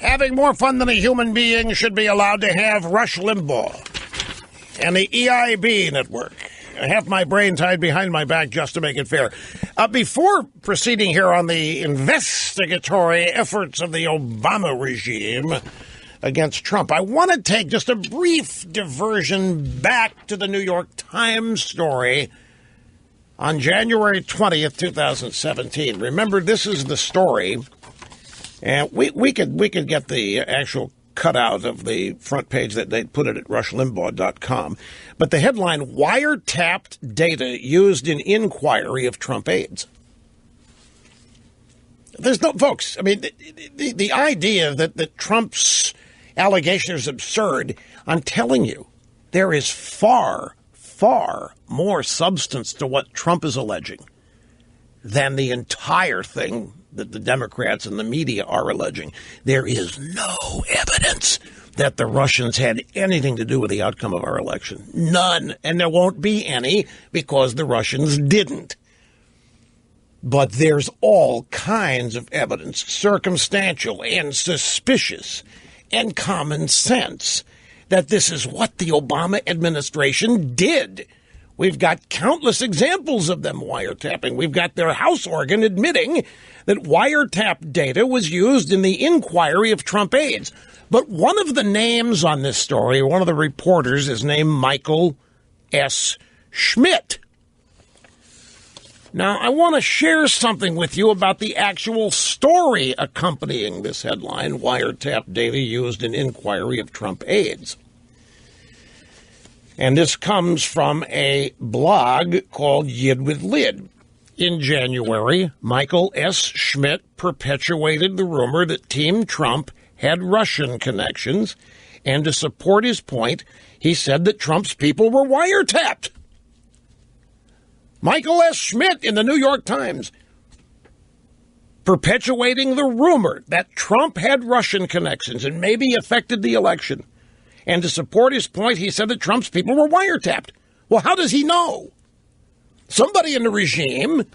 Having more fun than a human being should be allowed to have Rush Limbaugh and the EIB network. I have my brain tied behind my back just to make it fair. Before proceeding here on the investigatory efforts of the Obama regime against Trump, I want to take just a brief diversion back to the New York Times story on January 20th, 2017. Remember, this is the story, and we could get the actual cutout of the front page that they put it at rushlimbaugh.com. But the headline, Wiretapped Data Used in Inquiry of Trump Aides. There's no, folks, I mean, the idea that Trump's allegation is absurd, I'm telling you, there is far more substance to what Trump is alleging than the entire thing that the Democrats and the media are alleging. There is no evidence that the Russians had anything to do with the outcome of our election. None. And there won't be any because the Russians didn't. But there's all kinds of evidence, circumstantial and suspicious and common sense, that this is what the Obama administration did. We've got countless examples of them wiretapping. We've got their House organ admitting that wiretap data was used in the inquiry of Trump aides. But one of the names on this story, one of the reporters, is named Michael S. Schmidt. Now, I want to share something with you about the actual story accompanying this headline, Wiretap Data Used in Inquiry of Trump Aides. And this comes from a blog called Yid with Lid. In January, Michael S. Schmidt perpetuated the rumor that Team Trump had Russian connections, and to support his point, he said that Trump's people were wiretapped. Michael S. Schmidt in the New York Times, perpetuating the rumor that Trump had Russian connections and maybe affected the election. And to support his point, he said that Trump's people were wiretapped. Well, how does he know? Somebody in the regime,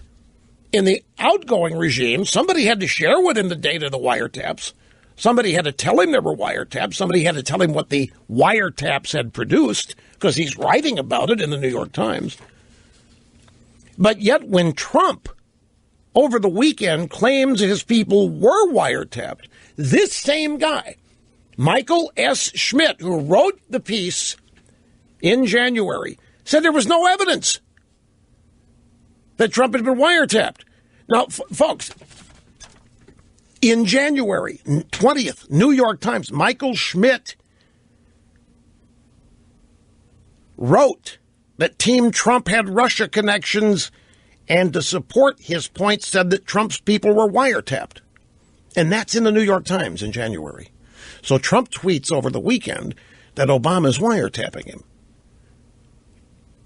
in the outgoing regime, somebody had to share with him the data of the wiretaps. Somebody had to tell him there were wiretaps. Somebody had to tell him what the wiretaps had produced, because he's writing about it in the New York Times. But yet when Trump, over the weekend, claims his people were wiretapped, this same guy, Michael S. Schmidt, who wrote the piece in January, said there was no evidence that Trump had been wiretapped. Now, folks, in January 20th, New York Times, Michael Schmidt wrote that Team Trump had Russia connections, and to support his point said that Trump's people were wiretapped. And that's in the New York Times in January. So Trump tweets over the weekend that Obama's wiretapping him,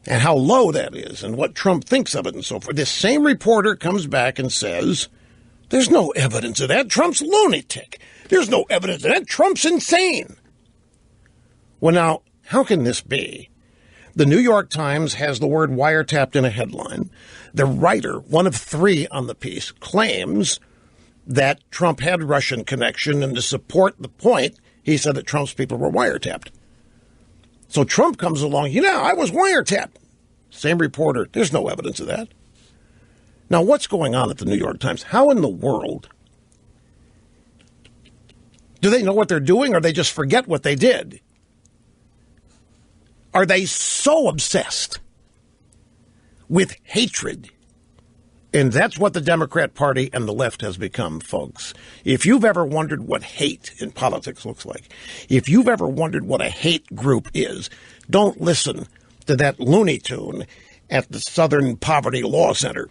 and how low that is and what Trump thinks of it and so forth. This same reporter comes back and says, there's no evidence of that. Trump's lunatic. There's no evidence of that. Trump's insane. Well, now, how can this be? The New York Times has the word wiretapped in a headline. The writer, one of three on the piece, claims that Trump had Russian connection, and to support the point, he said that Trump's people were wiretapped. So Trump comes along, I was wiretapped. Same reporter, there's no evidence of that. Now, what's going on at the New York Times? How in the world? Do they know what they're doing, or they just forget what they did? Are they so obsessed with hatred? And that's what the Democrat Party and the left has become, folks. If you've ever wondered what hate in politics looks like, if you've ever wondered what a hate group is, don't listen to that Looney Tune at the Southern Poverty Law Center.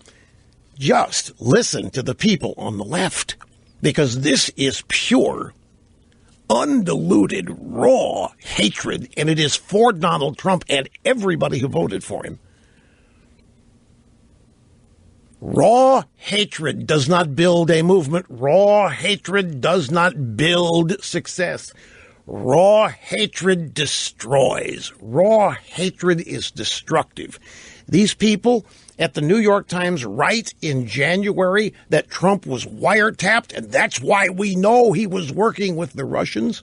Just listen to the people on the left, because this is pure, undiluted, raw hatred, and it is for Donald Trump and everybody who voted for him. Raw hatred does not build a movement. Raw hatred does not build success. Raw hatred destroys. Raw hatred is destructive. These people at the New York Times write in January that Trump was wiretapped, and that's why we know he was working with the Russians.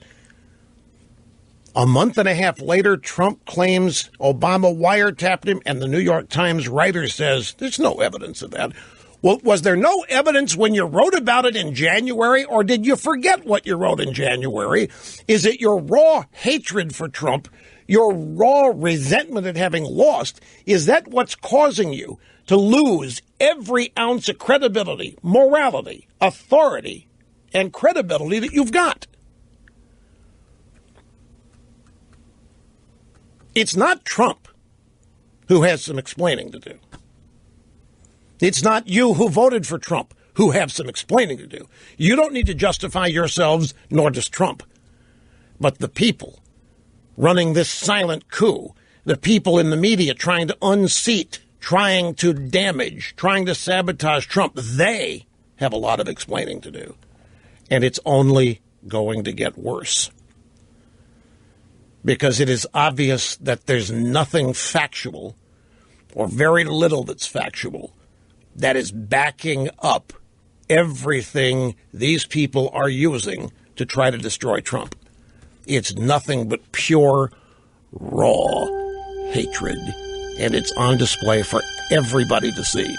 A month and a half later, Trump claims Obama wiretapped him, and the New York Times writer says there's no evidence of that. Well, was there no evidence when you wrote about it in January, or did you forget what you wrote in January? Is it your raw hatred for Trump, your raw resentment at having lost? Is that what's causing you to lose every ounce of credibility, morality, authority, and credibility that you've got? It's not Trump who has some explaining to do. It's not you who voted for Trump who have some explaining to do. You don't need to justify yourselves, nor does Trump. But the people running this silent coup, the people in the media trying to unseat, trying to damage, trying to sabotage Trump, they have a lot of explaining to do. And it's only going to get worse. Because it is obvious that there's nothing factual, or very little that's factual, that is backing up everything these people are using to try to destroy Trump. It's nothing but pure, raw hatred, and it's on display for everybody to see.